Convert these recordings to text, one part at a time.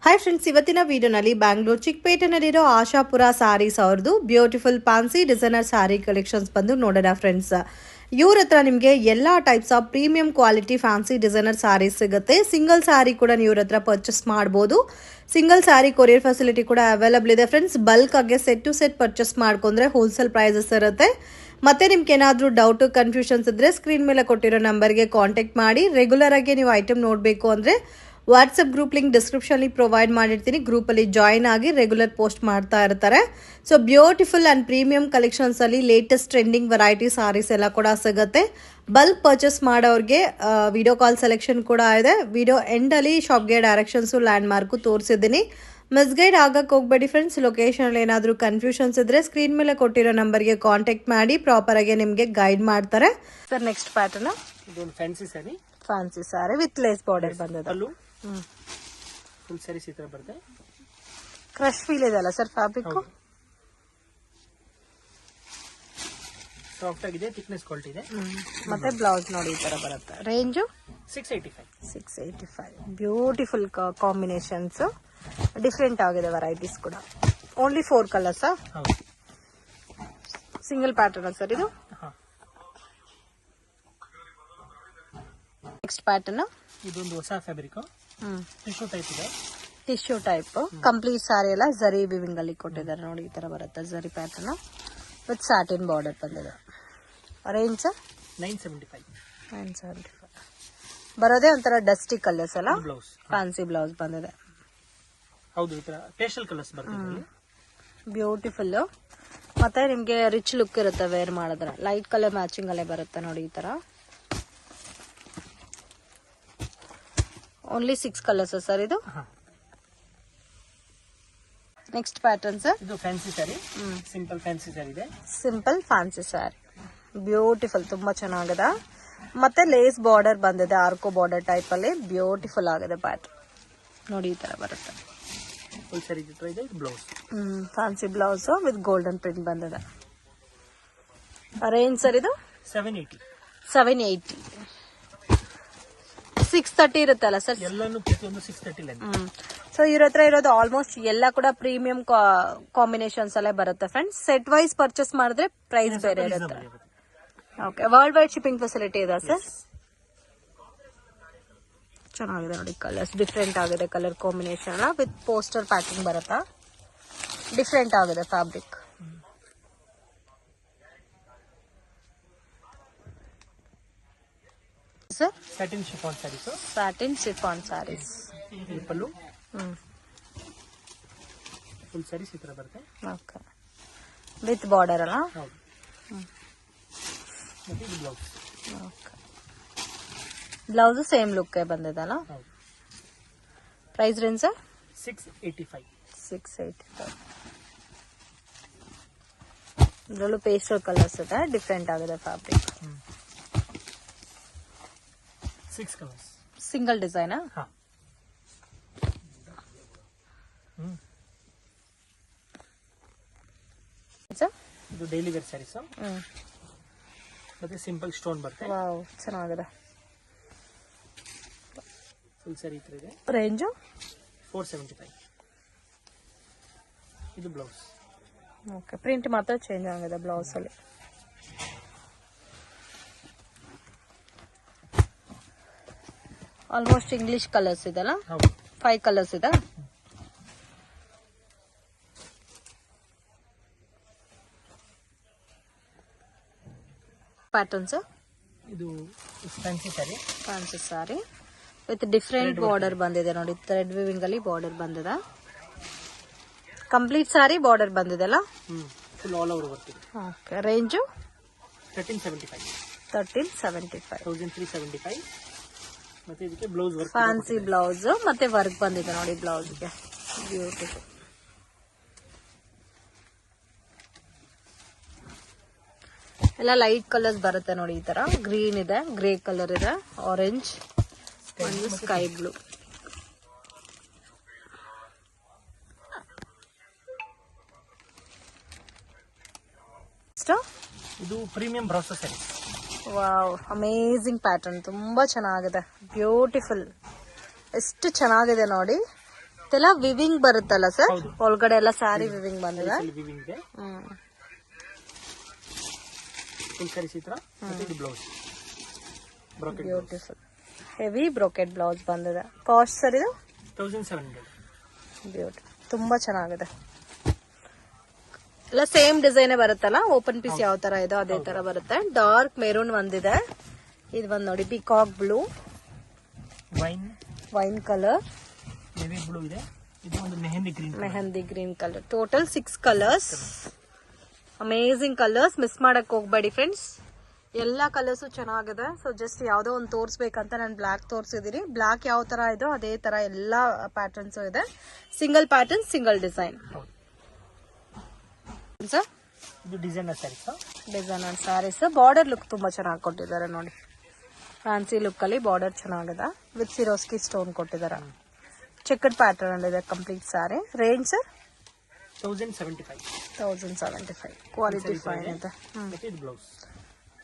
Hi friends, ಇವತ್ತಿನ ವಿಡಿಯೋನಲ್ಲಿ ಬ್ಯಾಂಗ್ಳೂರ್ ಚಿಕ್ಕಪೇಟೆನಲ್ಲಿರೋ ಆಶಾಪುರ ಸಾರೀಸ್ ಅವ್ರದ್ದು beautiful fancy designer sari collections ಬಂದು ನೋಡೋಣ ಫ್ರೆಂಡ್ಸ್. ಇವ್ರ ಹತ್ರ ನಿಮಗೆ ಎಲ್ಲ types of premium quality fancy designer saris ಸಿಗುತ್ತೆ. ಸಿಂಗಲ್ ಸಾರಿ ಕೂಡ ನೀವು ಇವ್ರ ಹತ್ರ ಪರ್ಚೇಸ್ ಮಾಡ್ಬೋದು. ಸಿಂಗಲ್ ಸಾರಿ ಕೊರಿಯರ್ ಫೆಸಿಲಿಟಿ ಕೂಡ ಅವೈಲಬಲ್ ಇದೆ ಫ್ರೆಂಡ್ಸ್. ಬಲ್ಕ್ ಆಗಿ ಸೆಟ್ ಟು ಸೆಟ್ ಪರ್ಚೇಸ್ ಮಾಡ್ಕೊಂಡ್ರೆ ಹೋಲ್ಸೇಲ್ ಪ್ರೈಸಸ್ ಇರುತ್ತೆ. ಮತ್ತೆ ನಿಮ್ಗೆ ಏನಾದರೂ ಡೌಟ್ ಕನ್ಫ್ಯೂಷನ್ಸ್ ಇದ್ರೆ ಸ್ಕ್ರೀನ್ ಮೇಲೆ ಕೊಟ್ಟಿರೋ ನಂಬರ್ಗೆ ಕಾಂಟ್ಯಾಕ್ಟ್ ಮಾಡಿ. ರೆಗ್ಯುಲರ್ ಆಗಿ ನೀವು ಐಟಮ್ ನೋಡಬೇಕು ಅಂದರೆ ವಾಟ್ಸಪ್ ಗ್ರೂಪ್ ಲಿಂಕ್ ಡಿಸ್ಕ್ರಿಪ್ಷನ್ಲಿ ಪ್ರೊವೈಡ್ ಮಾಡಿರ್ತೀನಿ. ಗ್ರೂಪಲ್ಲಿ ಜಾಯಿನ್ ಆಗಿ ರೆಗ್ಯುಲರ್ ಪೋಸ್ಟ್ ಮಾಡ್ತಾ ಇರ್ತಾರೆ. ಸೊ ಬ್ಯೂಟಿಫುಲ್ ಆ್ಯಂಡ್ ಪ್ರೀಮಿಯಂ ಕಲೆಕ್ಷನ್ಸಲ್ಲಿ ಲೇಟೆಸ್ಟ್ ಟ್ರೆಂಡಿಂಗ್ ವೆರೈಟಿ ಸಾರೀಸ್ ಎಲ್ಲ ಕೂಡ ಸಿಗುತ್ತೆ. ಬಲ್ಕ್ ಪರ್ಚೇಸ್ ಮಾಡೋರಿಗೆ ವಿಡಿಯೋ ಕಾಲ್ ಸೆಲೆಕ್ಷನ್ ಕೂಡ ಇದೆ. ವಿಡಿಯೋ ಎಂಡಲ್ಲಿ ಶಾಪ್ಗೆ ಡೈರೆಕ್ಷನ್ಸು ಲ್ಯಾಂಡ್ ಮಾರ್ಕು ತೋರಿಸಿದ್ದೀನಿ. ಮಿಸ್ಗೈಡ್ ಆಗಕ್ಕೆ ಹೋಗಬೇಡಿ ಫ್ರೆಂಡ್ಸ್. ಲೊಕೇಶನಲ್ಲಿ ಏನಾದರೂ ಕನ್ಫ್ಯೂಷನ್ಸ್ ಇದ್ದರೆ ಸ್ಕ್ರೀನ್ ಮೇಲೆ ಕೊಟ್ಟಿರೋ ನಂಬರ್ಗೆ ಕಾಂಟ್ಯಾಕ್ಟ್ ಮಾಡಿ. ಪ್ರಾಪರಾಗಿ ನಿಮಗೆ ಗೈಡ್ ಮಾಡ್ತಾರೆ. Sir, next pattern fancy sari with lace border ಬಂದದ್ದು. ಫುಲ್ ಸ್ಯಾರೀಸ್ ಈ ತರ ಬರುತ್ತೆ. ಕ್ರಶ್ ಫೀಲ್ ಇದೆ ಅಲ್ಲ ಸರ್ ಫ್ಯಾಬ್ರಿಕ್? ಸಾಫ್ಟ್ ಆಗಿದೆ, ಥಿಕ್ನೆಸ್ ಕ್ವಾಲಿಟಿ ಇದೆ. ಮತ್ತೆ ಬ್ಲೌಸ್ ನೋಡಿ ಈ ತರ ಬರುತ್ತೆ. ರೇಂಜು 685. ಬ್ಯೂಟಿಫುಲ್ ಕಾಂಬಿನೇಷನ್ಸ್, ಡಿಫ್ರೆಂಟ್ ಆಗಿದೆ ವೆರೈಟೀಸ್ ಕೂಡ. Only 4 colours. Single pattern sir ಇದು. ನೆಕ್ಸ್ಟ್ ಪ್ಯಾಟರ್ನ್ ಇದೊಂದು ಹೊಸ ಫ್ಯಾಬ್ರಿಕ್, ಟಿಶ್ಯೂ ಟೈಪ್ ಇದೆ. ಟಿಶ್ಯೂ ಟೈಪ್ ಕಂಪ್ಲೀಟ್ ಸಾರಿ ಎಲ್ಲ ಜರಿ ವಿವಿಂಗ್ ಅಲ್ಲಿ ಕೊಟ್ಟಿದ್ದಾರೆ ನೋಡಿ. ಈ ತರ ಬರುತ್ತೆ ಜರಿ ಪ್ಯಾಟರ್ನ್ ವಿತ್ ಸಾಟಿನ್ ಬಾರ್ಡರ್ ಬಂದಿದೆ. ರೇಂಜ್ 975 ಬರೋದೇ ಒಂಥರ ಡಸ್ಟಿ ಕಲರ್ಸ್ ಅಲ್ಲ. ಬ್ಲೌಸ್ ಫ್ಯಾನ್ಸಿ ಬ್ಲೌಸ್ ಬಂದಿದೆ. ಹೌದು, ಈ ತರ ಪೇಸ್ಟಲ್ ಕಲರ್ಸ್ ಬರುತ್ತೆ. ಬ್ಯೂಟಿಫುಲ್. ಮತ್ತೆ ನಿಮ್ಗೆ ರಿಚ್ ಲುಕ್ ಇರುತ್ತೆ ವೇರ್ ಮಾಡಿದ್ರೆ. ಲೈಟ್ ಕಲರ್ ಮ್ಯಾಚಿಂಗ್ ಅಲ್ಲೇ ಬರುತ್ತೆ ನೋಡಿ ಈ ತರ. ಓನ್ಲಿ 6 ಕಲರ್ಸ್ ಸರ್ ಇದು. Next pattern sir. ಇದು fancy sari, simple fancy sari ಇದೆ. ಸಿಂಪಲ್ ಫ್ಯಾನ್ಸಿ ಸ್ಯಾರಿ, ಬ್ಯೂಟಿಫುಲ್, ತುಂಬಾ ಚೆನ್ನಾಗಿದೆ. ಮತ್ತೆ ಲೇಸ್ ಬಾರ್ಡರ್ ಬಂದಿದೆ, ಆರ್ಕೋ ಬಾರ್ಡರ್ ಟೈಪ್ ಅಲ್ಲಿ. ಬ್ಯೂಟಿಫುಲ್ ಆಗಿದೆ ಪ್ಯಾಟರ್ನ್ ನೋಡಿ ಈ ತರ ಬರುತ್ತೆ. ಫುಲ್ ಸ್ಯಾರಿ ಇದೆ. Blouse fancy blouse with golden print ಬಂದಿದೆ. ರೇಂಜ್ ಸರ್ ಇದು 780. 630 ಇರುತ್ತೆ ಅಲ್ಲ ಸರ್? ಎಲ್ಲಾನು ಪ್ರತಿಯೊಂದು 630. ಸೊ ಇವ್ರ ಹತ್ರ ಇರೋದು ಆಲ್ಮೋಸ್ಟ್ ಎಲ್ಲ ಕೂಡ ಪ್ರೀಮಿಯಂ ಕಾಂಬಿನೇಷನ್ಸ್ ಅಲ್ಲೇ ಬರುತ್ತೆ ಫ್ರೆಂಡ್ಸ್. ಸೆಟ್ ವೈಸ್ ಪರ್ಚೇಸ್ ಮಾಡಿದ್ರೆ ಪ್ರೈಸ್ ಬೇರೆ ಇರುತ್ತೆ. Okay, world wide shipping facility ಇದೆ ಸರ್. ಚೆನ್ನಾಗಿದೆ ನೋಡಿ, ಕಲರ್ಸ್ ಡಿಫ್ರೆಂಟ್ ಆಗಿದೆ. Colour combination with poster packing ಬರುತ್ತಾ. ಡಿಫ್ರೆಂಟ್ ಆಗಿದೆ fabric. Sir satin chiffon saris. Satin chiffon saris. Pallu full saris ಈ ತರ ಬರುತ್ತೆ. ಓಕೆ, ವಿತ್ ಬಾರ್ಡರ್ ಅಲ್ಲ. ಹೌದು. ಮತ್ತೆ ಇದು blouse. Okay, blouse same look ಬಂದಿದಲ್ಲ. ಹೌದು. Price range 685. ಇದರಲ್ಲೂ ಪೇಸ್ಟಲ್ ಕಲರ್ಸ್ ಇದೆ. ಡಿಫ್ರೆಂಟ್ ಆಗಿದೆ ಫ್ಯಾಬ್ರಿಕ್. 6 ಕಲರ್ಸ್. Single design. ಇದು ಡೈಲಿ ವೇರ್ ಸ್ಯಾರೀಸ್. ಮತ್ತೆ ಸಿಂಪಲ್ ಸ್ಟೋನ್ ಬರುತ್ತೆ. ವಾವ್, ಚೆನ್ನಾಗಿದೆ. ಫುಲ್ ಸ್ಯಾರಿ ಇದೆ. ರೇಂಜ್ 475. ಇದು ಬ್ಲೌಸ್. ಓಕೆ, ಪ್ರಿಂಟ್ ಮಾತ್ರ ಚೇಂಜ್ ಆಗಿದೆ ಬ್ಲೌಸ್ ಅಲ್ಲಿ. ಆಲ್ಮೋಸ್ಟ್ ಇಂಗ್ಲಿಷ್ ಕಲರ್ಸ್ ಇದೆಲ್ಲ. 5 ಕಲರ್ಸ್ ಇದೆ. ಪ್ಯಾಟರ್ನ್ಸ್. ಇದು fancy sari. Fancy sari with different border ಬಂದಿದೆ ನೋಡಿ. ಥ್ರೆಡ್ ವಿವಿಂಗ್ ಅಲ್ಲಿ ಬಾರ್ಡರ್ ಬಂದಿದೆ. ಕಂಪ್ಲೀಟ್ ಸ್ಯಾರಿ ಬಾರ್ಡರ್ ಬಂದಿದೆ ಅಲ್ಲ. ಫುಲ್ ಆಲ್ ಓವರ್ ಬರ್ತಿದೆ. Okay, range 1375. 1375. ಮತ್ತೆ ಇದಕ್ಕೆ ಬ್ಲೌಸ್ ವರ್ಕ್. ಫ್ಯಾನ್ಸಿ ಬ್ಲೌಸ್ ಮತ್ತೆ ವರ್ಕ್ ಬಂದಿದೆ ನೋಡಿ ಬ್ಲೌಸ್ಗೆ. ಬ್ಯೂಟಿಫುಲ್. ಎಲ್ಲ ಲೈಟ್ ಕಲರ್ಸ್ ಬರುತ್ತೆ ನೋಡಿ ಈ ತರ. ಗ್ರೀನ್ ಇದೆ, ಗ್ರೇ ಕಲರ್ ಇದೆ, ಆರೆಂಜ್, ಒಂದು ಸ್ಕೈ ಬ್ಲೂ. ಇದು premium brasso sari. Wow, amazing pattern, ತುಂಬಾ ಚೆನ್ನಾಗಿದೆ, ಬ್ಯೂಟಿಫುಲ್. ಎಷ್ಟು ಚೆನ್ನಾಗಿದೆ ನೋಡಿ. ಇದೆಲ್ಲ ವಿವಿಂಗ್ ಬರುತ್ತಲ್ಲ ಸರ್? ಹೌದು. ಒಳಗಡೆ ಎಲ್ಲ ಸ್ಯಾರಿ ವಿವಿಂಗ್ ಬಂದಿದೆ. ವಿವಿಂಗ್ ಇದೆ. ಫುಲ್ ಸ್ಯಾರೀಸ್ ಈ ತರ. ಮತ್ತೆ ಇದು blouse brocade beautiful heavy brocade blouse ಬಂದಿದೆ. ಕಾಸ್ಟ್ ಸರ್ ಇದು 1700. ಬ್ಯೂಟಿ ತುಂಬಾ ಚೆನ್ನಾಗಿದೆ. ಎಲ್ಲ ಸೇಮ್ ಡಿಸೈನ್ ಬರುತ್ತಲ್ಲ, ಓಪನ್ ಪೀಸ್ ಯಾವ ತರ ಇದೋ ಅದೇ ತರ ಬರುತ್ತೆ. ಡಾರ್ಕ್ ಮೆರೂನ್ ಒಂದಿದೆ, ಇದು ಬಂದ್ ನೋಡಿ peacock blue, wine colour, navy blue ಇದೆ. ಇದು ಒಂದು mehndi green colour. Total 6 colours. Amazing colours, miss ಮಾಡಕ್ ಹೋಗ್ಬೇಡಿ ಫ್ರೆಂಡ್ಸ್. ಎಲ್ಲಾ ಕಲರ್ಸ್ ಚೆನ್ನಾಗಿದೆ. ಸೊ ಜಸ್ಟ್ ಯಾವ್ದೋ ಒಂದು ತೋರ್ಸ್ಬೇಕಂತ ನಾನು ಬ್ಲಾಕ್ ತೋರ್ಸಿದೀನಿ. ಬ್ಲಾಕ್ ಯಾವ ತರ ಇದೋ ಅದೇ ತರ ಎಲ್ಲಾ ಪ್ಯಾಟರ್ನ್ಸ್ ಇದೆ. Single pattern, single design. ಇದು designer saris. Designer saris. Border look ತುಂಬಾ ಚೆನ್ನಾಗಿ ಕೊಟ್ಟಿದ್ದಾರೆ ನೋಡಿ. ಫ್ಯಾನ್ಸಿ ಲುಕ್ ಅಲ್ಲಿ ಬಾರ್ಡರ್ ಚೆನ್ನಾಗಿದೆ. ವಿತ್ ಸಿರೋಸ್ಕಿ ಸ್ಟೋನ್ ಕೊಟ್ಟಿದ್ದಾರೆ. ಚೆಕ್ಡ್ ಪ್ಯಾಟರ್ನ್ ಅಲ್ಲಿ ಇದೆ complete sari. Range sir 1075. Quality fine ಇದೆ.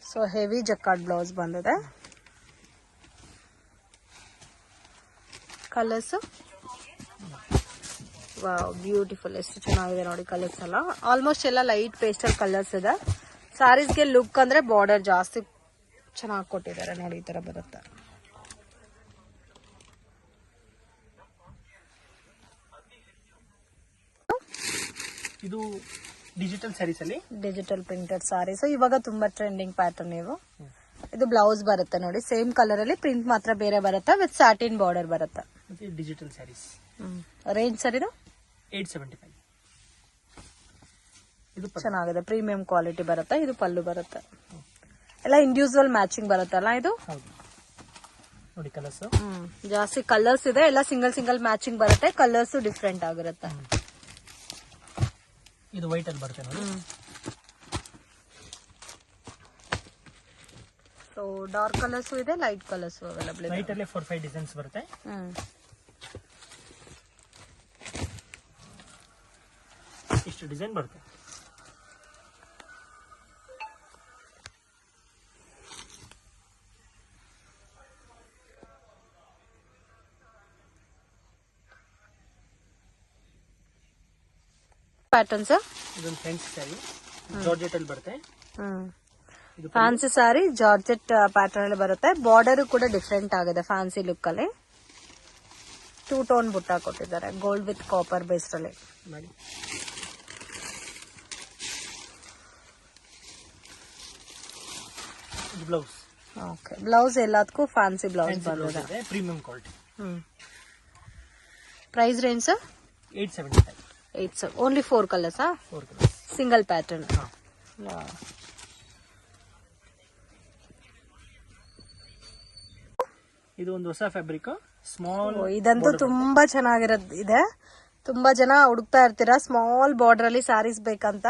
ಸೊ ಹೆವಿ ಜಕಾರ್ಡ್ ಬ್ಲೌಸ್ ಬಂದಿದೆ. ಕಲರ್ಸ್ ವಾವ್ ಬ್ಯೂಟಿಫುಲ್, ಎಷ್ಟು ಚೆನ್ನಾಗಿದೆ ನೋಡಿ ಕಲರ್ಸ್ ಎಲ್ಲ. ಆಲ್ಮೋಸ್ಟ್ ಎಲ್ಲ ಲೈಟ್ ಪೇಸ್ಟಲ್ ಕಲರ್ಸ್ ಇದೆ. ಸ್ಯಾರೀಸ್ಗೆ ಲುಕ್ ಅಂದ್ರೆ ಬಾರ್ಡರ್ ಜಾಸ್ತಿ ಚೆನ್ನಾಗಿ ಕೊಟ್ಟಿದ್ದಾರೆ ನೋಡಿ. ಈ ತರ ಬರುತ್ತೆ. ಇದು ಡಿಜಿಟಲ್ ಸ್ಯಾರೀಸ್ ಅಲ್ಲಿ ಡಿಜಿಟಲ್ ಪ್ರಿಂಟೆಡ್ ಸ್ಯಾರೀಸ್. ಇವಾಗ ತುಂಬಾ ಟ್ರೆಂಡಿಂಗ್ ಪ್ಯಾಟರ್ನ್ ಇವು. ಇದು ಬ್ಲೌಸ್ ಬರುತ್ತೆ ನೋಡಿ, ಸೇಮ್ ಕಲರ್ ಅಲ್ಲಿ, ಪ್ರಿಂಟ್ ಮಾತ್ರ ಬೇರೆ ಬರುತ್ತೆ. ವಿತ್ ಸ್ಯಾಟಿನ್ ಬಾರ್ಡರ್ ಬರುತ್ತೆ. ಡಿಜಿಟಲ್ ಸ್ಯಾರೀಸ್. ರೇಂಜ್ ಸರ್ ಇದು 875. ಇದು ಚೆನ್ನಾಗಿದೆ, ಪ್ರೀಮಿಯಂ ಕ್ವಾಲಿಟಿ ಬರುತ್ತೆ. ಇದು ಪಲ್ಲು ಬರುತ್ತೆ. ಎಲ್ಲ ಇಂಡಿವಿಜುವಲ್ ಮ್ಯಾಚಿಂಗ್ ಬರುತ್ತಲ್ಲ ಇದು. ನೋಡಿ ಕಲರ್ಸ್ ಜಾಸ್ತಿ ಕಲರ್ಸ್ ಇದೆ. ಎಲ್ಲ ಸಿಂಗಲ್ ಮ್ಯಾಚಿಂಗ್ ಬರುತ್ತೆ. ಕಲರ್ಸ್ ಡಿಫ್ರೆಂಟ್ ಆಗಿರುತ್ತೆ. ಇದು ವೈಟ್ ಅಲ್ಲಿ ಬರುತ್ತೆ ನೋಡಿ. ಸೊ ಡಾರ್ಕ್ ಕಲರ್ಸ್ ಇದೆ, ಲೈಟ್ ಕಲರ್ಸ್ ಅವೈಲೇಬಲ್ ಇದೆ. ವೈಟ್ ಅಲ್ಲಿ 4-5 ಡಿಸೈನ್ಸ್ ಬರುತ್ತೆ. ಇಷ್ಟು ಡಿಸೈನ್ ಬರುತ್ತೆ. ಪ್ಯಾಟರ್ನ್ಸ್ ಇದೊಂದು ಫ್ಯಾನ್ಸಿ ಸ್ಯಾರಿ ಜಾರ್ಜೆಟ್ ಅಲ್ಲಿ ಬರುತ್ತೆ. ಫ್ಯಾನ್ಸಿ ಸ್ಯಾರಿ ಜಾರ್ಜೆಟ್ ಪ್ಯಾಟರ್ನ್ ಅಲ್ಲಿ ಬರುತ್ತೆ. ಬಾರ್ಡರ್ ಕೂಡ ಡಿಫ್ರೆಂಟ್ ಆಗಿದೆ ಫ್ಯಾನ್ಸಿ ಲುಕ್ ಅಲ್ಲಿ. 2 ಟೋನ್ ಬುಟ್ಟ ಕೊಟ್ಟಿದ್ದಾರೆ, ಗೋಲ್ಡ್ ವಿತ್ ಕಾಪರ್ ಬೇಸ್ಡ್ ಅಲ್ಲಿ. ಬ್ಲೌಸ್ ಓಕೆ, ಬ್ಲೌಸ್ ಎಲ್ಲದಕ್ಕೂ ಫ್ಯಾನ್ಸಿ ಬ್ಲೌಸ್ ಬಂದಿದೆ. Premium quality. Price range 875. Only 4 colours. 4 colours, single pattern. ಇದು ಒಂದು ಹೊಸ ಫ್ಯಾಬ್ರಿಕ್, ಸ್ಮಾಲ್. ಇದಂತೂ ತುಂಬಾ ಚೆನ್ನಾಗಿರೋದು ಇದೆ. ತುಂಬಾ ಜನ ಹುಡುಕ್ತಾ ಇರ್ತೀರಾ ಸ್ಮಾಲ್ ಬಾರ್ಡರ್ ಅಲ್ಲಿ ಸ್ಯಾರೀಸ್ ಬೇಕಂತ.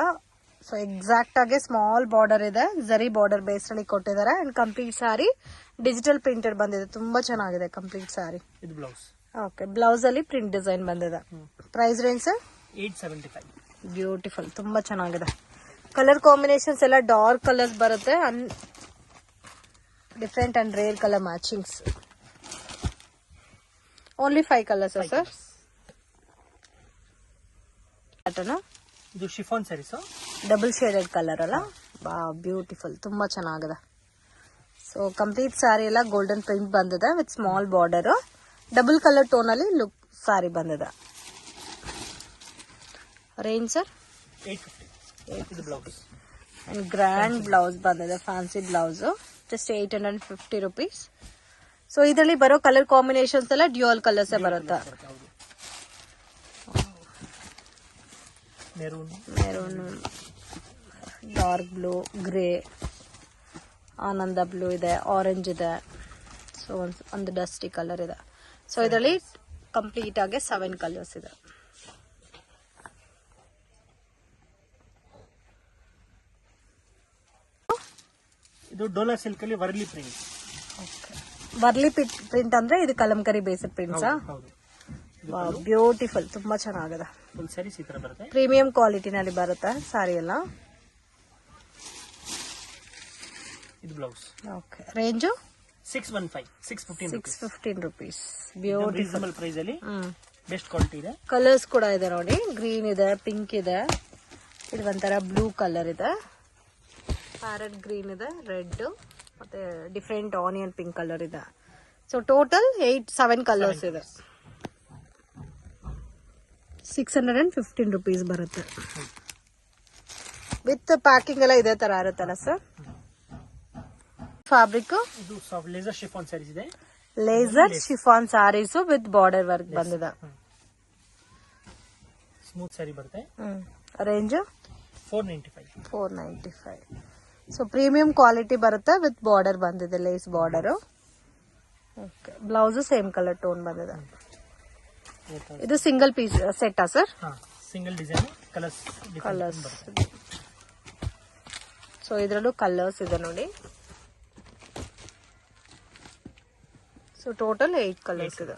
ಸೊ ಎಕ್ಸಾಕ್ಟ್ ಆಗಿ ಸ್ಮಾಲ್ ಬಾರ್ಡರ್ ಇದೆ, ಜರಿ ಬಾರ್ಡರ್ ಬೇಸ್ ಅಲ್ಲಿ ಕೊಟ್ಟಿದ್ದಾರೆ. And complete sari digital printed ಬಂದಿದೆ. ತುಂಬಾ ಚೆನ್ನಾಗಿದೆ ಕಂಪ್ಲೀಟ್ ಸ್ಯಾರಿ. ಇದು ಬ್ಲೌಸ್. ಓಕೆ, ಬ್ಲೌಸ್ ಅಲ್ಲಿ ಪ್ರಿಂಟ್ ಡಿಸೈನ್ ಬಂದಿದೆ. Price range 875. ಬ್ಯೂಟಿಫುಲ್, ತುಂಬಾ ಚೆನ್ನಾಗಿದೆ. ಕಲರ್ ಕಾಂಬಿನೇಷನ್ಸ್ ಎಲ್ಲ ಡಾರ್ಕ್ ಕಲರ್ಸ್ ಬರುತ್ತೆ. Different and rare colour matchings. Only 5 colours sir. ಇದು chiffon saris, double shaded colour ಅಲ್ಲ. ಬ್ಯೂಟಿಫುಲ್, ತುಂಬಾ ಚೆನ್ನಾಗಿದೆ. ಸೊ ಕಂಪ್ಲೀಟ್ ಸ್ಯಾರಿ ಎಲ್ಲ ಗೋಲ್ಡನ್ ಪ್ರಿಂಟ್ ಬಂದಿದೆ with small border. Double colour tone ಅಲ್ಲಿ ಲುಕ್ ಸ್ಯಾರಿ ಬಂದಿದೆ. Range sir 850. ಇದು ಬ್ಲೌಸ್ ಅಂಡ್ ಗ್ರ್ಯಾಂಡ್ ಬ್ಲೌಸ್ ಬಂದಿದೆ, fancy blouse. Just 850 rupees. So ಇದರಲ್ಲಿ ಬರೋ ಕಲರ್ ಕಾಂಬಿನೇಷನ್ಸ್ ಎಲ್ಲ ಡ್ಯೂಯಲ್ ಕಲರ್ಸ್ ಬರುತ್ತೆ. ಮೆರೂನ್, ಡಾರ್ಕ್ ಬ್ಲೂ, ಗ್ರೇ, ಆನಂದ ಬ್ಲೂ ಇದೆ, ಆರೆಂಜ್ ಇದೆ. ಸೊ ಒಂದು ಡಸ್ಟಿ ಕಲರ್ ಇದೆ. ಸೊ ಇದರಲ್ಲಿ ಕಂಪ್ಲೀಟ್ ಆಗಿ 7 ಕಲರ್ಸ್ ಇದೆ. ಇದು ಡೋಲಾ ಸಿಲ್ಕ್ ಅಲ್ಲಿ ವರ್ಲಿ ಪ್ರಿಂಟ್. ವರ್ಲಿ ಪ್ರಿಂಟ್ ಅಂದ್ರೆ ಇದು ಕಲಂಕರಿ ಬೇಸ್ಡ್ ಪ್ರಿಂಟ್ಸ್. ಬ್ಯೂಟಿಫುಲ್, ತುಂಬಾ ಚೆನ್ನಾಗಿದೆ. ಫುಲ್ ಸ್ಯಾರೀಸ್ ಈ ತರ ಬರುತ್ತೆ. ಪ್ರೀಮಿಯಂ ಕ್ವಾಲಿಟಿನಲ್ಲಿ ಬರುತ್ತೆ ಸಾರಿ ಎಲ್ಲ. ಇದು blouse. Okay, range 615 615 rupees. Beautiful price ಅಲ್ಲಿ ಬೆಸ್ಟ್ ಕ್ವಾಲಿಟಿ ಇದೆ. ಕಲರ್ಸ್ ಕೂಡ ಇದೆ ನೋಡಿ, ಗ್ರೀನ್ ಇದೆ, ಪಿಂಕ್ ಇದೆ, ಇದು ಒಂಥರ ಬ್ಲೂ ಕಲರ್ ಇದೆ, ಪ್ಯಾರೆಟ್ ಗ್ರೀನ್ ಇದೆ, ರೆಡ್ ಮತ್ತೆ ಡಿಫ್ರೆಂಟ್ ಆನಿಯನ್ ಪಿಂಕ್ ಕಲರ್ ಇದೆ. ಸೊ ಟೋಟಲ್ 7 ಕಲರ್ಸ್ ಇದೆ. 615 rupees ಬರುತ್ತೆ. ವಿತ್ ಪ್ಯಾಕಿಂಗ್ ಎಲ್ಲ ಇದೇ ತರ ಇರುತ್ತಲ್ಲ ಸರ್? ಫ್ಯಾಬ್ರಿಕ್ ಇದು ಲೇಸರ್ ಶಿಫಾನ್ ಸ್ಯಾರೀಸ್ ಇದೆ. Laser chiffon saris with border work ಬಂದಿದೆ. ಸ್ಮೂತ್ ಸ್ಯಾರಿ ಬರುತ್ತೆ. ರೇಂಜ್ 495. ಸೊ ಪ್ರೀಮಿಯಂ ಕ್ವಾಲಿಟಿ ಬರುತ್ತೆ ವಿತ್ ಬಾರ್ಡರ್ ಬಂದಿದೆ, lace border. Okay, blouse same colour tone ಬಂದಿದೆ. ಇದು ಸಿಂಗಲ್ ಪೀಸ್ ಸೆಟ್ಟಾ sir? Single design, colours. So ಇದರಲ್ಲೂ ಕಲರ್ಸ್ ಇದೆ ನೋಡಿ. ಸೊ ಟೋಟಲ್ 8 ಕಲರ್ಸ್ ಇದೆ.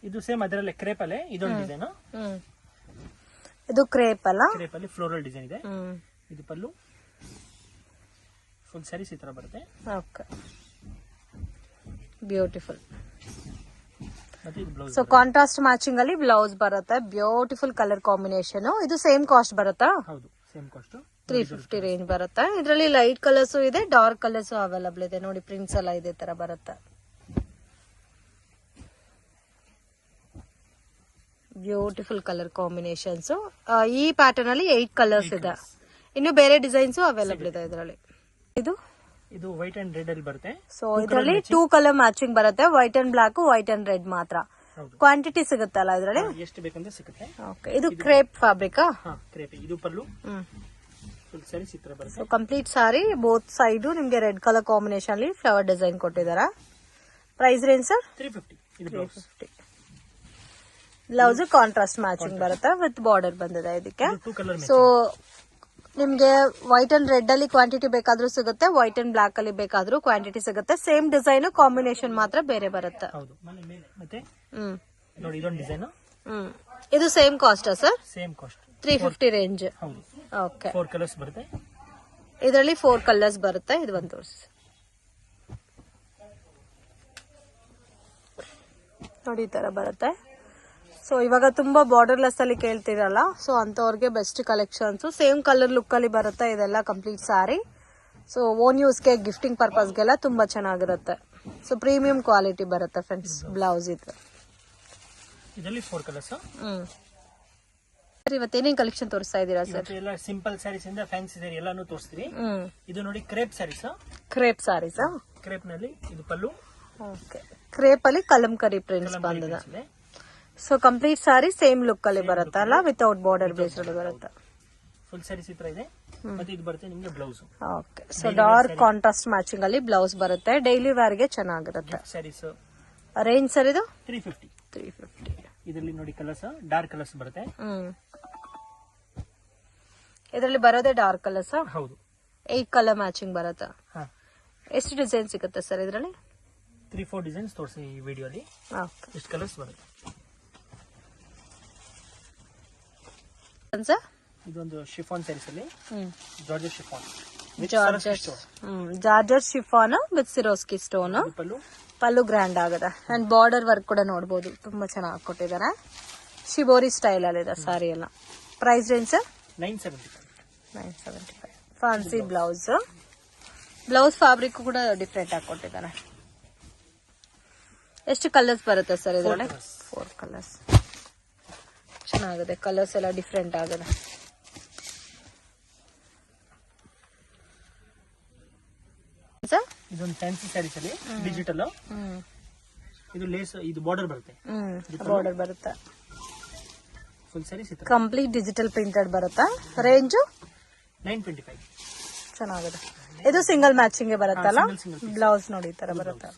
ಇದು ಸೇಮ್ ಅದರಲ್ಲೇ ಕ್ರೇಪ್ ಅಲ್ಲೇ ಇದೊಂದು ಡಿಸೈನ್. ಇದು ಕ್ರೇಪ್ ಅಲ್ಲ? ಕ್ರೇಪ್ ಅಲ್ಲಿ ಫ್ಲೋರಲ್ ಡಿಸೈನ್ ಇದೆ. ಇದು ಪಲ್ಲು, ಫುಲ್ ಸ್ಯಾರೀಸ್ ಈ ತರ ಬರುತ್ತೆ. Okay, beautiful. ಮತ್ತೆ ಇದು ಬ್ಲೌಸ್. ಸೊ ಕಾಂಟ್ರಾಸ್ಟ್ ಮ್ಯಾಚಿಂಗ್ ಅಲ್ಲಿ ಬ್ಲೌಸ್ ಬರುತ್ತೆ. Beautiful colour combination. ಇದು ಸೇಮ್ ಕಾಸ್ಟ್ ಬರುತ್ತಾ? ಹೌದು, ಸೇಮ್ ಕಾಸ್ಟ್. 350 ರೇಂಜ್ ಬರುತ್ತೆ. ಇದರಲ್ಲಿ ಲೈಟ್ ಕಲರ್ಸ್ ಇದೆ, ಡಾರ್ಕ್ ಕಲರ್ಸ್ ಅವೈಲಬಲ್ ಇದೆ ನೋಡಿ. ಪ್ರಿಂಟ್ಸ್ ಎಲ್ಲ ಇದೇ ತರ ಬರುತ್ತೆ. Beautiful colour combinations. ಈ ಪ್ಯಾಟರ್ನ್ ಅಲ್ಲಿ 8 ಕಲರ್ಸ್ ಇದೆ. ಇನ್ನು ಬೇರೆ ಡಿಸೈನ್ಸ್ ಅವೈಲಬಲ್ ಇದೆ ಇದರಲ್ಲಿ. ಇದು ವೈಟ್ ಅಂಡ್ ರೆಡ್ ಅಲ್ಲಿ ಬರುತ್ತೆ. ಸೊ ಇದರಲ್ಲಿ 2 ಕಲರ್ ಮ್ಯಾಚಿಂಗ್ ಬರುತ್ತೆ. White and black, white and red ಮಾತ್ರ. ಕ್ವಾಂಟಿಟಿ ಸಿಗುತ್ತಲ್ಲ ಇದರಲ್ಲಿ? ಎಷ್ಟು ಬೇಕಂದ್ರೆ ಸಿಗುತ್ತೆ. ಓಕೆ, ಇದು ಕ್ರೇಪ್ ಫ್ಯಾಬ್ರಿಕ್. ಕ್ರೇಪ್. ಇದು ಪಲ್ಲು, ಫುಲ್ ಸ್ಯಾರೀಸ್ ಈ ತರ ಬರುತ್ತೆ. So complete sari both side ನಿಮ್ಗೆ ರೆಡ್ ಕಲರ್ ಕಾಂಬಿನೇಷನ್ ಅಲ್ಲಿ ಫ್ಲವರ್ ಡಿಸೈನ್ ಕೊಟ್ಟಿದ್ದಾರೆ. Price range sir? 350. ಇದು ಬ್ಲೌಸ್. ಬ್ಲೌಸ್ ಕಾಂಟ್ರಾಸ್ಟ್ ಮ್ಯಾಚಿಂಗ್ ಬರುತ್ತೆ ವಿತ್ ಬಾರ್ಡರ್ ಬಂದಿದೆ ಇದಕ್ಕೆ. ಸೊ ನಿಮ್ಗೆ ವೈಟ್ ಅಂಡ್ ರೆಡ್ ಅಲ್ಲಿ ಕ್ವಾಂಟಿಟಿ ಬೇಕಾದ್ರೂ ಸಿಗುತ್ತೆ, ವೈಟ್ ಅಂಡ್ ಬ್ಲಾಕ್ ಅಲ್ಲಿ ಬೇಕಾದ್ರೂ ಕ್ವಾಂಟಿಟಿ ಸಿಗುತ್ತೆ. ಸೇಮ್ ಡಿಸೈನ್, ಕಾಂಬಿನೇಷನ್ ಮಾತ್ರ ಬೇರೆ ಬರುತ್ತೆ. ಮತ್ತೆ ನೋಡಿ ಇದೊಂದು ಡಿಸೈನ್. ಇದು same cost sir? Same cost, 350 range. Okay, 4 colours ಬರುತ್ತೆ. ಇದರಲ್ಲಿ 4 ಕಲರ್ಸ್ ಬರುತ್ತೆ. ಇದು ಒಂದು ತೋರಿಸಿ ನೋಡಿ, ಈ ತರ ಬರುತ್ತೆ. ಸೊ ಇವಾಗ ತುಂಬಾ ಬಾರ್ಡರ್ಲೆಸ್ ಅಲ್ಲಿ ಕೇಳ್ತಿರಲ್ಲ, ಸೊ ಅಂತವ್ರಿಗೆ best collections. Same colour look ಅಲ್ಲಿ ಬರುತ್ತೆ ಇದೆಲ್ಲ ಕಂಪ್ಲೀಟ್ ಸಾರಿ. ಸೊ ಓನ್ ಯೂಸ್ಗೆ, ಗಿಫ್ಟಿಂಗ್ ಪರ್ಪಸ್ಗೆಲ್ಲ ತುಂಬಾ ಚೆನ್ನಾಗಿರುತ್ತೆ. ಸೊ ಪ್ರೀಮಿಯಂ ಕ್ವಾಲಿಟಿ ಬರುತ್ತೆ ಫ್ರೆಂಡ್ಸ್. ಬ್ಲೌಸ್ ಇದು ಇದರಲ್ಲಿ 4 ಕಲರ್ಸ್. ಇವತ್ತೇನೇನ್ ಕಲೆಕ್ಷನ್ ತೋರಿಸ್ತಾ ಇದೀರಾ ಸರ್? ಎಲ್ಲ ಸಿಂಪಲ್ ಸ್ಯಾರೀಸ್ ಇಂದ ಫ್ಯಾನ್ಸಿ ಸ್ಯಾರಿ ಎಲ್ಲಾನು ತೋರಿಸ್ತೀವಿ. ಇದು ನೋಡಿ crepe saris. Crepe saris. Crepe ನಲ್ಲಿ ಇದು ಪಲ್ಲು. ಓಕೆ, ಕ್ರೇಪ್ ಅಲ್ಲಿ ಕಲಂಕರಿ ಪ್ರಿಂಟ್ಸ್ ಬಂದಿದೆ. So complete sari same look ಅಲ್ಲಿ ಬರುತ್ತಲ್ಲ, ವಿತೌಟ್ ಬಾರ್ಡರ್ ಬೇಸ್ಡ್ ಬರುತ್ತೆ. ಫುಲ್ ಸ್ಯಾರೀಸ್ ಈ ತರ ಇದೆ. ಮತ್ತೆ ಇದು ಬರುತ್ತೆ ನಿಮಗೆ blouse. Okay, so dark contrast matching ಅಲ್ಲಿ ಬ್ಲೌಸ್ ಬರುತ್ತೆ. ಡೈಲಿ ವೇರ್ ಗೆ ಚೆನ್ನಾಗಿರುತ್ತೆ. ಸ್ಯಾರೀಸ್ ರೇಂಜ್ ಸರ್ ಇದು? 350. ಇದರಲ್ಲಿ ನೋಡಿ ಕಲರ್ಸ್, ಡಾರ್ಕ್ ಕಲರ್ಸ್ ಬರುತ್ತೆ. ಇದರಲ್ಲಿ ಬರೋದೇ ಡಾರ್ಕ್ ಕಲರ್ಸ್. ಹೌದು, 8 ಕಲರ್ ಮ್ಯಾಚಿಂಗ್ ಬರುತ್ತೆ. ಎಷ್ಟು ಡಿಸೈನ್ ಸಿಗುತ್ತೆ ಸರ್ ಇದರಲ್ಲಿ? 3-4 ಡಿಸೈನ್ಸ್ ತೋರಿಸಿ ಈ ವಿಡಿಯೋಲಿ. ಎಷ್ಟು ಕಲರ್ಸ್ ಬರುತ್ತೆ? ಇದೊಂದು ಶಿಫಾನ್ ಸ್ಯಾರೀಸ್ ಅಲ್ಲಿ georgette chiffon, georgette chiffon with Swarovski stone. Pallu grand ಆಗುತ್ತೆ ಅಂಡ್ ಬಾರ್ಡರ್ ವರ್ಕ್ ಕೂಡ ನೋಡಬಹುದು, ತುಂಬಾ ಚೆನ್ನಾಗಿ ಕೊಟ್ಟಿದ್ದಾರೆ. ಶಿಬೋರಿ ಸ್ಟೈಲ್ ಅಲ್ಲಿ ಇದೆ ಸಾರಿ ಎಲ್ಲ. Price range 975. Fancy blouse. Blouse fabric ಕೂಡ ಡಿಫ್ರೆಂಟ್ ಆಗಿ ಕೊಟ್ಟಿದ್ದಾರೆ. ಎಷ್ಟು ಕಲರ್ಸ್ ಬರುತ್ತೆ ಸರ್ ಇದರಲ್ಲಿ? 4 ಕಲರ್ಸ್. ಚೆನ್ನಾಗಿದೆ, ಕಲರ್ಸ್ ಎಲ್ಲ ಡಿಫ್ರೆಂಟ್ ಆಗಿದೆ. ಇದೊಂದು ಫ್ಯಾನ್ಸಿ ಸ್ಯಾರೀಸ್ ಅಲ್ಲಿ ಡಿಜಿಟಲ್. ಇದು ಲೇಸ್, ಇದು ಬಾರ್ಡರ್ ಬರುತ್ತೆ. ಬಾರ್ಡರ್ ಬರುತ್ತೆ. Full saris complete digital printed ಬರುತ್ತೆ. ರೇಂಜ್ 925. ಚೆನ್ನಾಗಿದೆ. ಇದು ಸಿಂಗಲ್ ಮ್ಯಾಚಿಂಗ್ ಬರುತ್ತಲ್ಲ, ಬ್ಲೌಸ್ ನೋಡಿ ಈ ತರ ಬರುತ್ತೆ.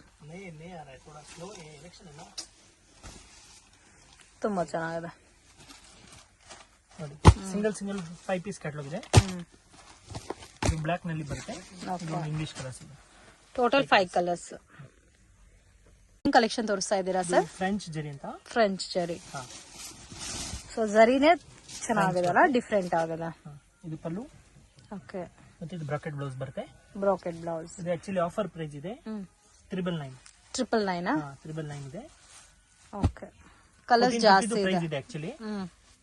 ತುಂಬಾ ಚೆನ್ನಾಗಿದೆ. ಸಿಂಗಲ್ 5 ಪೀಸ್ ಕ್ಯಾಟಲಾಗ್ ಇದೆ. ಇದು ಬ್ಲಾಕ್ ನಲ್ಲಿ ಬರುತ್ತೆ. ಇಂಗ್ಲಿಷ್ ಕಲರ್ಸ್ ಇದೆ. Total 5 colours. ಕಲೆಕ್ಷನ್ ತೋರಿಸ್ತಾ ಇದ್ದೀರಾ ಸರ್? ಫ್ರೆಂಚ್ ಜರಿ ಅಂತ. ಫ್ರೆಂಚ್ ಜರಿ. ಸೊ ಜರಿನೇ ಚೆನ್ನಾಗಿದೆಲ್ಲ, ಡಿಫ್ರೆಂಟ್ ಆಗಿದೆ. ಇದು ಪಲ್ಲು. ಓಕೆ, ಮತ್ತೆ ಇದು ಬ್ರಾಕೆಟ್ ಬ್ಲೌಸ್ ಬರುತ್ತೆ. Bracket blouse. ಇದು ಆಕ್ಚುಲಿ ಆಫರ್ ಪ್ರೈಸ್ ಇದೆ 999. 999 999 ಇದೆ. ಓಕೆ, ಕಲರ್ಸ್ ಜಾಸ್ತಿ ಇದೆ. ಪ್ರೈಸ್ ಇದೆ ಆಕ್ಚುಲಿ,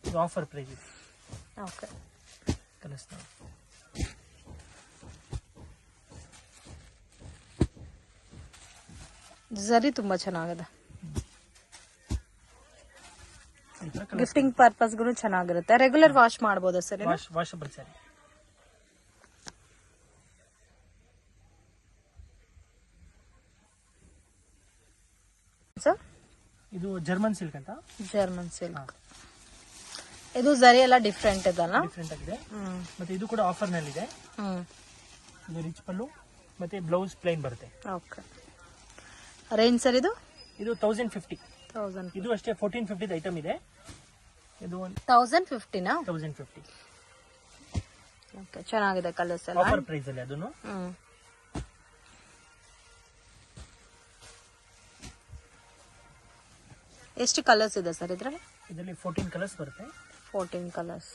ಇದು ಆಫರ್ ಪ್ರೈಸ್ ಇದೆ. ಓಕೆ, ಕಲರ್ಸ್ ನೋಡಿ. ಜರಿ ತುಂಬಾ ಚೆನ್ನಾಗಿದೆ. ಗಿಫ್ಟಿಂಗ್ ಪರ್ಪಸ್ಗೂ ಚೆನ್ನಾಗಿರುತ್ತೆ. ರೆಗ್ಯುಲರ್ ವಾಶ್ ಮಾಡಬಹುದು ಸರ್? ವಾಷಬಲ್ ಸ್ಯಾರಿ. ಸರ್ ಇದು ಜರ್ಮನ್ ಸಿಲ್ಕ್ ಅಂತ. German silk. ಇದು ಜರಿ ಎಲ್ಲ ಡಿಫ್ರೆಂಟ್ ಇದಲ್ಲ? ಡಿಫ್ರೆಂಟ್ ಆಗಿದೆ. ಮತ್ತೆ ಇದು ಕೂಡ ಆಫರ್ ನಲ್ಲಿ ಇದೆ. ಇದು ರಿಚ್ ಪಲ್ಲು ಮತ್ತೆ ಬ್ಲೌಸ್ ಪ್ಲೇನ್ ಬರುತ್ತೆ. ಓಕೆ, ರೇಂಜ್ ಸರ್ ಇದು? ಇದು 1050. ಇದು ಅಷ್ಟೇ 1450 ಐಟಮ್ ಇದೆ. ಇದು 1050 ನಾ? 1050. ಓಕೆ, ಚೆನ್ನಾಗಿದೆ ಕಲರ್ಸ್ ಎಲ್ಲ. ಆಫರ್ ಪ್ರೈಸ್ ಅಲ್ಲಿ ಅದನ್ನು. ಎಷ್ಟು ಕಲರ್ಸ್ ಇದೆ ಸರ್ ಇದರಲ್ಲಿ? ಇದರಲ್ಲಿ 14 ಕಲರ್ಸ್ ಬರುತ್ತೆ. 14 ಕಲರ್ಸ್.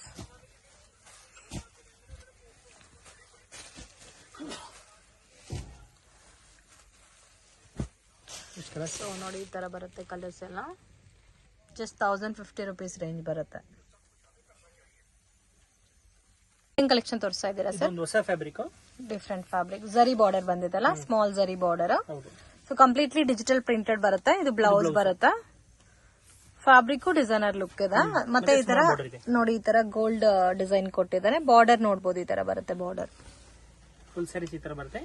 ಸೊ ನೋಡಿ, ಈ ತರ ಬರುತ್ತೆ ಕಲರ್ಸ್ ಎಲ್ಲ. ಜಸ್ಟ್ 1050 ರೂಪೀಸ್ ರೇಂಜ್ ಬರುತ್ತೆ. ಕಲೆಕ್ಷನ್ ತೋರಿಸ್ತಾ ಇದ್ದೀರಾ ಸರ್? ಹೊಸ ಫ್ಯಾಬ್ರಿಕ್, ಡಿಫ್ರೆಂಟ್ ಫ್ಯಾಬ್ರಿಕ್. ಜರಿ ಬಾರ್ಡರ್ ಬಂದಿದಲ್ಲ, ಸ್ಮಾಲ್ ಜರಿ border. So completely digital printed ಬರುತ್ತೆ. ಇದು ಬ್ಲೌಸ್ ಬರುತ್ತೆ. ಫ್ಯಾಬ್ರಿಕ್ ಡಿಸೈನರ್ ಲುಕ್ ಇದೆ. ಮತ್ತೆ ಈ ತರ ನೋಡಿ, ಈ ತರ ಗೋಲ್ಡ್ ಡಿಸೈನ್ ಕೊಟ್ಟಿದ್ದಾರೆ. ಬಾರ್ಡರ್ ನೋಡಬಹುದು, ಈ ತರ ಬರುತ್ತೆ ಬಾರ್ಡರ್. ಫುಲ್ ಸ್ಯಾರೀಸ್ ಈ ತರ ಬರುತ್ತೆ.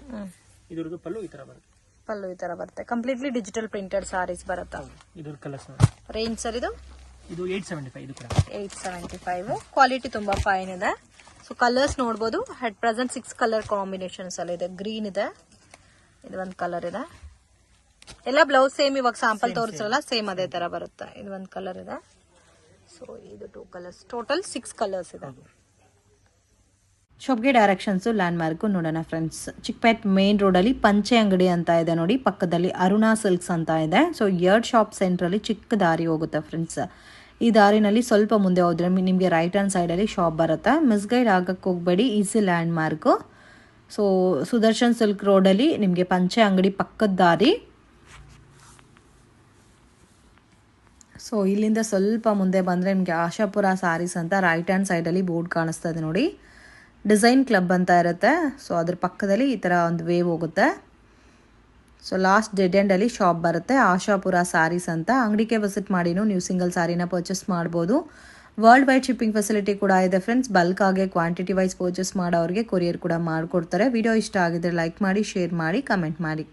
ಇದರದು ಪಲ್ಲು ಈ ತರ ಬರುತ್ತೆ. ಪಲ್ಲು ಈ ತರ ಬರುತ್ತೆ. ಕಂಪ್ಲೀಟ್ಲಿ ಡಿಜಿಟಲ್ ಪ್ರಿಂಟೆಡ್ ಸಾರೀಸ್ ಬರುತ್ತೆ. ಇದ್ರ ಕಲರ್ಸ್ ನೋಡಿ. ರೇಂಜ್ ಸರ್ ಇದು? ಇದು 875. ಇದು ಕೂಡ 875. ಕ್ವಾಲಿಟಿ ತುಂಬಾ ಫೈನ್ ಇದೆ. ಸೊ ಕಲರ್ಸ್ ನೋಡಬಹುದು. ಅಟ್ ಪ್ರೆಸೆಂಟ್ 6 ಕಲರ್ ಕಾಂಬಿನೇಷನ್ಸ್ ಅಲ್ಲಿ ಇದೆ. ಗ್ರೀನ್ ಇದೆ, ಇದು ಒಂದು ಕಲರ್ ಇದೆ. ಎಲ್ಲ ಬ್ಲೌಸ್ ಸೇಮ್. ಇವಾಗ ಸ್ಯಾಂಪಲ್ ತೋರಿಸಲ್ಲ, ಸೇಮ್ ಅದೇ ತರ ಬರುತ್ತೆ. ಇದು ಒಂದು ಕಲರ್ ಇದೆ. ಸೊ ಇದು 2 ಕಲರ್ಸ್, ಟೋಟಲ್ 6 ಕಲರ್ಸ್ ಇದೆ. ಶಾಪ್ಗೆ ಡೈರೆಕ್ಷನ್ಸು ಲ್ಯಾಂಡ್ ಮಾರ್ಕು ನೋಡೋಣ ಫ್ರೆಂಡ್ಸ್. ಚಿಕ್ಕಪೇಟ್ ಮೇನ್ ರೋಡಲ್ಲಿ ಪಂಚೆ ಅಂಗಡಿ ಅಂತ ಇದೆ ನೋಡಿ, ಪಕ್ಕದಲ್ಲಿ ಅರುಣಾ ಸಿಲ್ಕ್ಸ್ ಅಂತ ಇದೆ. ಸೊ ಯರ್ಡ್ ಶಾಪ್ ಸೆಂಟ್ರಲ್ಲಿ ಚಿಕ್ಕ ದಾರಿ ಹೋಗುತ್ತೆ ಫ್ರೆಂಡ್ಸ್. ಈ ದಾರಿನಲ್ಲಿ ಸ್ವಲ್ಪ ಮುಂದೆ ಹೋದ್ರೆ ನಿಮಗೆ ರೈಟ್ ಹ್ಯಾಂಡ್ ಸೈಡಲ್ಲಿ ಶಾಪ್ ಬರುತ್ತೆ. ಮಿಸ್ಗೈಡ್ ಆಗಕ್ಕೆ ಹೋಗಬೇಡಿ, easy land mark. So Sudarshan silk ರೋಡಲ್ಲಿ ನಿಮಗೆ ಪಂಚೆ ಅಂಗಡಿ ಪಕ್ಕದ ದಾರಿ. ಸೊ ಇಲ್ಲಿಂದ ಸ್ವಲ್ಪ ಮುಂದೆ ಬಂದರೆ ನಿಮಗೆ ಆಶಾಪುರ ಸಾರೀಸ್ ಅಂತ ರೈಟ್ ಹ್ಯಾಂಡ್ ಸೈಡಲ್ಲಿ ಬೋರ್ಡ್ ಕಾಣಿಸ್ತಾ ಇದೆ ನೋಡಿ. ಡಿಸೈನ್ ಕ್ಲಬ್ ಅಂತ ಇರುತ್ತೆ. ಸೊ ಅದ್ರ ಪಕ್ಕದಲ್ಲಿ ಈ ಥರ ಒಂದು ವೇವ್ ಹೋಗುತ್ತೆ. ಸೊ ಲಾಸ್ಟ್ ಡೆಡ್ ಎಂಡಲ್ಲಿ ಶಾಪ್ ಬರುತ್ತೆ, ಆಶಾಪುರ ಸಾರೀಸ್ ಅಂತ. ಅಂಗಡಿಗೆ ವಿಸಿಟ್ ಮಾಡಿನೂ ನೀವು ಸಿಂಗಲ್ ಸಾರಿನ ಪರ್ಚೇಸ್ ಮಾಡ್ಬೋದು. ವರ್ಲ್ಡ್ ವೈಡ್ ಶಿಪ್ಪಿಂಗ್ ಫೆಸಿಲಿಟಿ ಕೂಡ ಇದೆ ಫ್ರೆಂಡ್ಸ್. ಬಲ್ಕ್ ಆಗಿ ಕ್ವಾಂಟಿಟಿ ವೈಸ್ ಪರ್ಚೇಸ್ ಮಾಡೋರಿಗೆ ಕೊರಿಯರ್ ಕೂಡ ಮಾಡಿಕೊಡ್ತಾರೆ. ವಿಡಿಯೋ ಇಷ್ಟ ಆಗಿದ್ರೆ ಲೈಕ್ ಮಾಡಿ, ಶೇರ್ ಮಾಡಿ, ಕಮೆಂಟ್ ಮಾಡಿ.